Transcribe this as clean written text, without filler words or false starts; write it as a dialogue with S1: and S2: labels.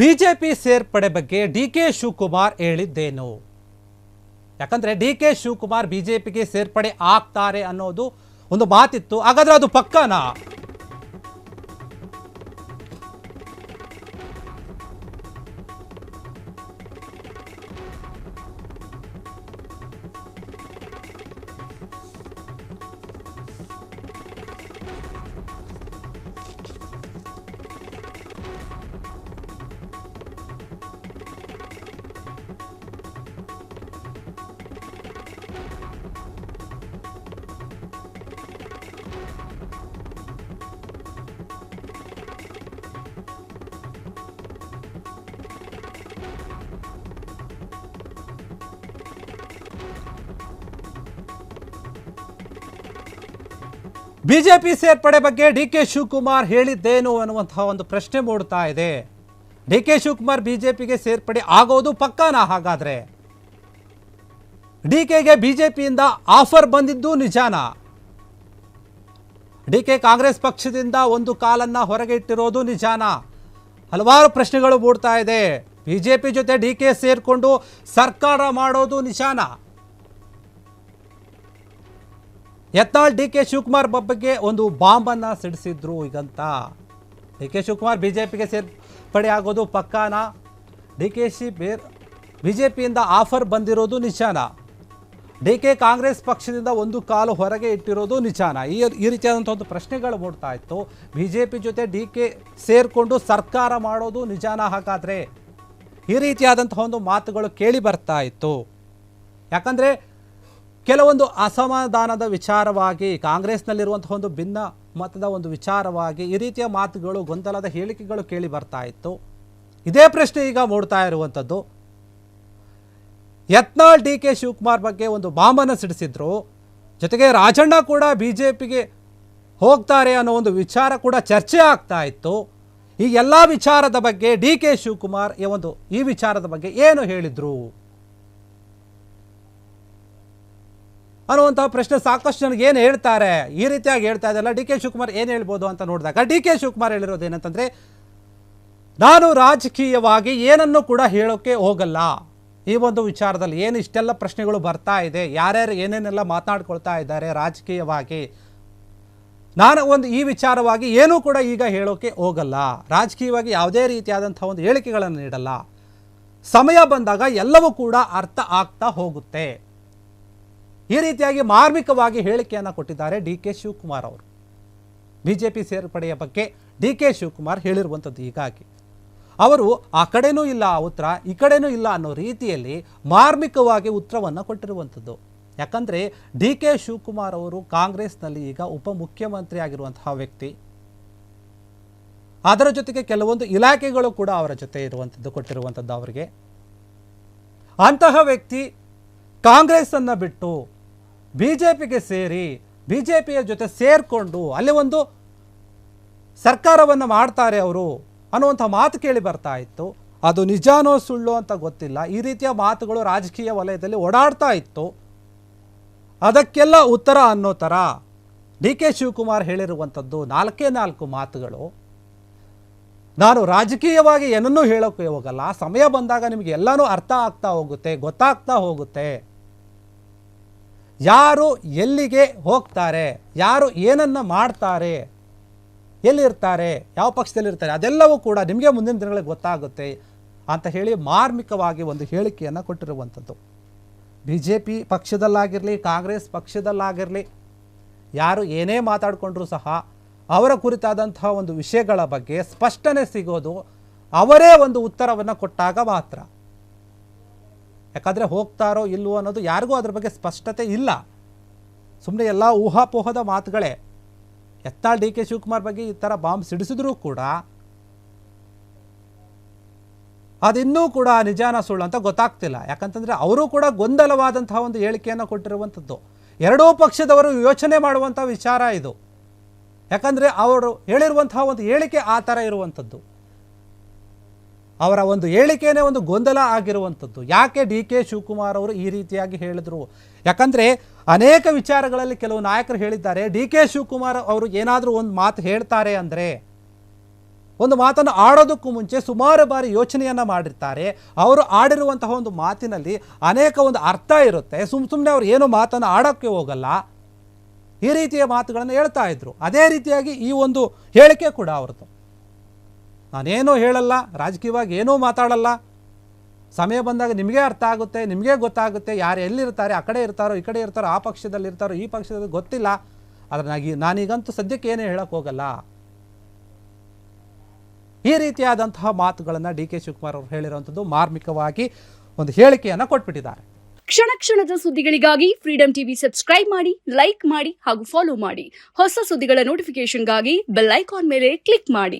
S1: BJP ಸೇರ್ಪಡೆ ಬಗ್ಗೆ DK Shivakumar ಹೇಳಿದ್ದೇನು? ಯಾಕಂದ್ರೆ ಡಿಕೆ ಶಿವಕುಮಾರ್ ಬಿಜೆಪಿಗೆ ಸೇರ್ಪಡೆ ಆಗ್ತಾರೆ ಅನ್ನೋದು ಒಂದು ಮಾತಿತ್ತು. ಹಾಗಾದ್ರೆ ಅದು ಪಕ್ಕನಾ? ಬಿಜೆಪಿ ಸೇರ್ಪಡೆ ಬಗ್ಗೆ ಡಿಕೆ ಶಿವಕುಮಾರ್ ಹೇಳಿದ್ದೇನು ಅನ್ನುವಂತಹ ಒಂದು ಪ್ರಶ್ನೆ ಮೂಡ್ತಾ ಇದೆ. ಡಿಕೆ ಶಿವಕುಮಾರ್ ಬಿಜೆಪಿಗೆ ಸೇರ್ಪಡೆ ಆಗೋದು ಪಕ್ಕಾನಾ? ಹಾಗಾದ್ರೆ ಡಿಕೆಗೆ ಬಿಜೆಪಿಯಿಂದ ಆಫರ್ ಬಂದಿದ್ದು ನಿಜಾನಾ? ಡಿಕೆ ಕಾಂಗ್ರೆಸ್ ಪಕ್ಷದಿಂದ ಒಂದು ಕಾಲನ್ನ ಹೊರಗೆ ಇಟ್ಟಿರೋದು ನಿಜಾನಾ? ಹಲವಾರು ಪ್ರಶ್ನೆಗಳು ಮೂಡ್ತಾ ಇದೆ. ಬಿಜೆಪಿ ಜೊತೆ ಡಿಕೆ ಸೇರ್ಕೊಂಡು ಸರ್ಕಾರ ಮಾಡೋದು ನಿಜಾನಾ? ಯತ್ನಾಳ್ ಡಿಕೆ ಶಿವಕುಮಾರ್ ಬಗ್ಗೆ ಒಂದು ಬಾಂಬನ್ನು ಸಿಡಿಸಿದ್ರು. ಈಗಂತ ಡಿಕೆ ಶಿವಕುಮಾರ್ ಬಿಜೆಪಿಗೆ ಸೇರ್ಪಡೆ ಆಗೋದು ಪಕ್ಕಾನಾ? ಡಿಕೆಶಿ ಬಿಜೆಪಿಯಿಂದ ಆಫರ್ ಬಂದಿರೋದು ನಿಜಾನಾ? ಡಿಕೆ ಕಾಂಗ್ರೆಸ್ ಪಕ್ಷದಿಂದ ಒಂದು ಕಾಲು ಹೊರಗೆ ಇಟ್ಟಿರೋದು ನಿಜಾನಾ? ಈ ರೀತಿಯಾದಂಥ ಒಂದು ಪ್ರಶ್ನೆಗಳು ಮೂಡ್ತಾ ಇತ್ತು. ಬಿಜೆಪಿ ಜೊತೆ ಡಿಕೆ ಸೇರಿಕೊಂಡು ಸರ್ಕಾರ ಮಾಡೋದು ನಿಜಾನಾ? ಹಾಗಾದರೆ ಈ ರೀತಿಯಾದಂತಹ ಒಂದು ಮಾತುಗಳು ಕೇಳಿ ಬರ್ತಾ ಇತ್ತು. ಯಾಕಂದರೆ ಕೆಲವೊಂದು ಅಸಮಾಧಾನದ ವಿಚಾರವಾಗಿ, ಕಾಂಗ್ರೆಸ್ನಲ್ಲಿರುವಂತಹ ಒಂದು ಭಿನ್ನ ಮತದ ಒಂದು ವಿಚಾರವಾಗಿ ಈ ರೀತಿಯ ಮಾತುಗಳು, ಗೊಂದಲದ ಹೇಳಿಕೆಗಳು ಕೇಳಿ ಬರ್ತಾ ಇತ್ತು. ಇದೇ ಪ್ರಶ್ನೆ ಈಗ ಮೂಡ್ತಾ ಇರುವಂಥದ್ದು. ಯತ್ನಾಳ್ ಡಿಕೆ ಶಿವಕುಮಾರ್ ಬಗ್ಗೆ ಒಂದು ಬಾಂಬನ್ನು ಸಿಡಿಸಿದ್ರು. ಜೊತೆಗೆ ರಾಜಣ್ಣ ಕೂಡ ಬಿಜೆಪಿಗೆ ಹೋಗ್ತಾರೆ ಅನ್ನೋ ಒಂದು ವಿಚಾರ ಕೂಡ ಚರ್ಚೆ ಆಗ್ತಾ ಇತ್ತು. ಈ ಎಲ್ಲ ವಿಚಾರದ ಬಗ್ಗೆ ಡಿಕೆ ಶಿವಕುಮಾರ್ ಈ ವಿಚಾರದ ಬಗ್ಗೆ ಏನು ಹೇಳಿದ್ರು ಅನ್ನುವಂತಹ ಪ್ರಶ್ನೆ ಸಾಕಷ್ಟು ಜನಕ್ಕೆ ಏನು ಹೇಳ್ತಾರೆ, ಈ ರೀತಿಯಾಗಿ ಹೇಳ್ತಾ ಇದೆಲ್ಲ ಡಿಕೆ ಶಿವಕುಮಾರ್ ಏನು ಹೇಳ್ಬೋದು ಅಂತ ನೋಡಿದಾಗ ಡಿಕೆ ಶಿವಕುಮಾರ್ ಹೇಳಿರೋದು ಏನಂತಂದರೆ, ನಾನು ರಾಜಕೀಯವಾಗಿ ಏನನ್ನು ಕೂಡ ಹೇಳೋಕ್ಕೆ ಹೋಗಲ್ಲ. ಈ ಒಂದು ವಿಚಾರದಲ್ಲಿ ಏನು ಇಷ್ಟೆಲ್ಲ ಪ್ರಶ್ನೆಗಳು ಬರ್ತಾ ಇದೆ, ಯಾರ್ಯಾರು ಏನೇನೆಲ್ಲ ಮಾತನಾಡ್ಕೊಳ್ತಾ ಇದ್ದಾರೆ ರಾಜಕೀಯವಾಗಿ, ನಾನು ಈ ವಿಚಾರವಾಗಿ ಏನೂ ಕೂಡ ಈಗ ಹೇಳೋಕ್ಕೆ ಹೋಗಲ್ಲ. ರಾಜಕೀಯವಾಗಿ ಯಾವುದೇ ರೀತಿಯಾದಂಥ ಒಂದು ಹೇಳಿಕೆಗಳನ್ನು ನೀಡಲ್ಲ. ಸಮಯ ಬಂದಾಗ ಎಲ್ಲವೂ ಕೂಡ ಅರ್ಥ ಆಗ್ತಾ ಹೋಗುತ್ತೆ. ಈ ರೀತಿಯಾಗಿ ಮಾರ್ಮಿಕವಾಗಿ ಹೇಳಿಕೆಯನ್ನು ಕೊಟ್ಟಿದ್ದಾರೆ ಡಿಕೆ ಶಿವಕುಮಾರ್ ಅವರು. ಬಿಜೆಪಿ ಸೇರ್ಪಡೆಯ ಬಗ್ಗೆ ಡಿಕೆ ಶಿವಕುಮಾರ್ ಹೇಳಿರುವಂಥದ್ದು. ಹೀಗಾಗಿ ಅವರು ಆ ಕಡೆನೂ ಇಲ್ಲ ಉತ್ತರ, ಈ ಕಡೆನೂ ಇಲ್ಲ ಅನ್ನೋ ರೀತಿಯಲ್ಲಿ ಮಾರ್ಮಿಕವಾಗಿ ಉತ್ತರವನ್ನು ಕೊಟ್ಟಿರುವಂಥದ್ದು. ಯಾಕಂದರೆ ಡಿಕೆ ಶಿವಕುಮಾರ್ ಅವರು ಕಾಂಗ್ರೆಸ್ನಲ್ಲಿ ಈಗ ಉಪಮುಖ್ಯಮಂತ್ರಿ ಆಗಿರುವಂತಹ ವ್ಯಕ್ತಿ. ಅದರ ಜೊತೆಗೆ ಕೆಲವೊಂದು ಇಲಾಖೆಗಳು ಕೂಡ ಅವರ ಜೊತೆ ಇರುವಂಥದ್ದು, ಕೊಟ್ಟಿರುವಂಥದ್ದು ಅವರಿಗೆ. ಅಂತಹ ವ್ಯಕ್ತಿ ಕಾಂಗ್ರೆಸ್ಸನ್ನು ಬಿಟ್ಟು ಬಿಜೆಪಿಗೆ ಸೇರಿ ಬಿಜೆಪಿಯ ಜೊತೆ ಸೇರಿಕೊಂಡು ಅಲ್ಲಿ ಒಂದು ಸರ್ಕಾರವನ್ನು ಮಾಡ್ತಾರೆ ಅವರು ಅನ್ನುವಂಥ ಮಾತು ಕೇಳಿ ಬರ್ತಾ ಇತ್ತು. ಅದು ನಿಜಾನೋ ಸುಳ್ಳು ಅಂತ ಗೊತ್ತಿಲ್ಲ. ಈ ರೀತಿಯ ಮಾತುಗಳು ರಾಜಕೀಯ ವಲಯದಲ್ಲಿ ಓಡಾಡ್ತಾ ಇತ್ತು. ಅದಕ್ಕೆಲ್ಲ ಉತ್ತರ ಅನ್ನೋ ಥರ ಡಿಕೆ ಶಿವಕುಮಾರ್ ಹೇಳಿರುವಂಥದ್ದು 4 ಮಾತುಗಳು. ನಾನು ರಾಜಕೀಯವಾಗಿ ಏನನ್ನೂ ಹೇಳೋಕ್ಕೆ ಹೋಗಲ್ಲ. ಸಮಯ ಬಂದಾಗ ನಿಮಗೆ ಎಲ್ಲನೂ ಅರ್ಥ ಆಗ್ತಾ ಹೋಗುತ್ತೆ, ಗೊತ್ತಾಗ್ತಾ ಹೋಗುತ್ತೆ. ಯಾರು ಎಲ್ಲಿಗೆ ಹೋಗ್ತಾರೆ, ಯಾರು ಏನನ್ನು ಮಾಡ್ತಾರೆ, ಎಲ್ಲಿರ್ತಾರೆ, ಯಾವ ಪಕ್ಷದಲ್ಲಿರ್ತಾರೆ, ಅದೆಲ್ಲವೂ ಕೂಡ ನಿಮಗೆ ಮುಂದಿನ ದಿನಗಳಿಗೆ ಗೊತ್ತಾಗುತ್ತೆ ಅಂತ ಹೇಳಿ ಮಾರ್ಮಿಕವಾಗಿ ಒಂದು ಹೇಳಿಕೆಯನ್ನು ಕೊಟ್ಟಿರುವಂಥದ್ದು. ಬಿ ಜೆ ಪಿ ಪಕ್ಷದಲ್ಲಾಗಿರಲಿ, ಕಾಂಗ್ರೆಸ್ ಪಕ್ಷದಲ್ಲಾಗಿರಲಿ, ಯಾರು ಏನೇ ಮಾತಾಡಿಕೊಂಡ್ರೂ ಸಹ ಅವರ ಕುರಿತಾದಂತಹ ಒಂದು ವಿಷಯಗಳ ಬಗ್ಗೆ ಸ್ಪಷ್ಟನೆ ಸಿಗೋದು ಅವರೇ ಒಂದು ಉತ್ತರವನ್ನು ಕೊಟ್ಟಾಗ ಮಾತ್ರ. ಯಾಕಂದರೆ ಹೋಗ್ತಾರೋ ಇಲ್ವೋ ಅನ್ನೋದು ಯಾರಿಗೂ ಅದ್ರ ಬಗ್ಗೆ ಸ್ಪಷ್ಟತೆ ಇಲ್ಲ. ಸುಮ್ಮನೆ ಎಲ್ಲ ಊಹಾಪೋಹದ ಮಾತುಗಳೇ. ಯತ್ನಾಳ್ ಡಿಕೆ ಶಿವಕುಮಾರ್ ಬಗ್ಗೆ ಈ ಥರ ಬಾಂಬ್ ಸಿಡಿಸಿದ್ರೂ ಕೂಡ ಅದಿನ್ನೂ ಕೂಡ ನಿಜಾನ ಸುಳ್ಳು ಅಂತ ಗೊತ್ತಾಗ್ತಿಲ್ಲ. ಯಾಕಂತಂದರೆ ಅವರು ಕೂಡ ಗೊಂದಲವಾದಂತಹ ಒಂದು ಹೇಳಿಕೆಯನ್ನು ಕೊಟ್ಟಿರುವಂಥದ್ದು. ಎರಡೂ ಪಕ್ಷದವರು ಯೋಚನೆ ಮಾಡುವಂಥ ವಿಚಾರ ಇದು. ಯಾಕಂದರೆ ಅವರು ಹೇಳಿರುವಂತಹ ಒಂದು ಹೇಳಿಕೆ ಆ ಥರ ಇರುವಂಥದ್ದು. ಅವರ ಒಂದು ಹೇಳಿಕೆನೇ ಒಂದು ಗೊಂದಲ ಆಗಿರುವಂಥದ್ದು. ಯಾಕೆ ಡಿಕೆ ಶಿವಕುಮಾರ್ ಅವರು ಈ ರೀತಿಯಾಗಿ ಹೇಳಿದ್ರು? ಯಾಕಂದರೆ ಅನೇಕ ವಿಚಾರಗಳಲ್ಲಿ ಕೆಲವು ನಾಯಕರು ಹೇಳಿದ್ದಾರೆ, ಡಿಕೆ ಶಿವಕುಮಾರ್ ಅವರು ಏನಾದರೂ ಒಂದು ಮಾತು ಹೇಳ್ತಾರೆ ಅಂದರೆ ಒಂದು ಮಾತನ್ನು ಆಡೋದಕ್ಕೂ ಮುಂಚೆ ಸುಮಾರು ಬಾರಿ ಯೋಚನೆಯನ್ನು ಮಾಡಿರ್ತಾರೆ. ಅವರು ಆಡಿರುವಂತಹ ಒಂದು ಮಾತಿನಲ್ಲಿ ಅನೇಕ ಒಂದು ಅರ್ಥ ಇರುತ್ತೆ. ಸುಮ್ಮನೆ ಅವ್ರು ಏನೋ ಮಾತನ್ನು ಆಡೋಕ್ಕೆ ಹೋಗಲ್ಲ. ಈ ರೀತಿಯ ಮಾತುಗಳನ್ನು ಹೇಳ್ತಾ ಇದ್ರು. ಅದೇ ರೀತಿಯಾಗಿ ಈ ಒಂದು ಹೇಳಿಕೆ ಕೂಡ ಅವ್ರದ್ದು. ನಾನೇನೂ ಹೇಳಲ್ಲ, ರಾಜಕೀಯವಾಗಿ ಏನೂ ಮಾತಾಡಲ್ಲ, ಸಮಯ ಬಂದಾಗ ನಿಮಗೆ ಅರ್ಥ ಆಗುತ್ತೆ, ನಿಮಗೆ ಗೊತ್ತಾಗುತ್ತೆ ಯಾರು ಎಲ್ಲಿರ್ತಾರೆ, ಆ ಕಡೆ ಇರ್ತಾರೋ ಈ ಕಡೆ ಇರ್ತಾರೋ, ಆ ಪಕ್ಷದಲ್ಲಿ ಇರ್ತಾರೋ ಈ ಪಕ್ಷದಲ್ಲಿ ಗೊತ್ತಿಲ್ಲ. ಆದರೆ ನಾನೀಗಂತೂ ಸದ್ಯಕ್ಕೆ ಏನೇ ಹೇಳಕ್ಕೆ ಹೋಗಲ್ಲ. ಈ ರೀತಿಯಾದಂತಹ ಮಾತುಗಳನ್ನು ಡಿ ಕೆ ಶಿವಕುಮಾರ್ ಅವರು ಹೇಳಿರುವಂಥದ್ದು ಮಾರ್ಮಿಕವಾಗಿ ಒಂದು ಹೇಳಿಕೆಯನ್ನು ಕೊಟ್ಬಿಟ್ಟಿದ್ದಾರೆ.
S2: ಕ್ಷಣ ಕ್ಷಣದ ಸುದ್ದಿಗಳಿಗಾಗಿ ಫ್ರೀಡಂ ಟಿವಿ ಸಬ್ಸ್ಕ್ರೈಬ್ ಮಾಡಿ, ಲೈಕ್ ಮಾಡಿ ಹಾಗೂ ಫಾಲೋ ಮಾಡಿ. ಹೊಸ ಸುದ್ದಿಗಳ ನೋಟಿಫಿಕೇಶನ್ಗಾಗಿ ಬೆಲ್ ಐಕಾನ್ ಮೇಲೆ ಕ್ಲಿಕ್ ಮಾಡಿ.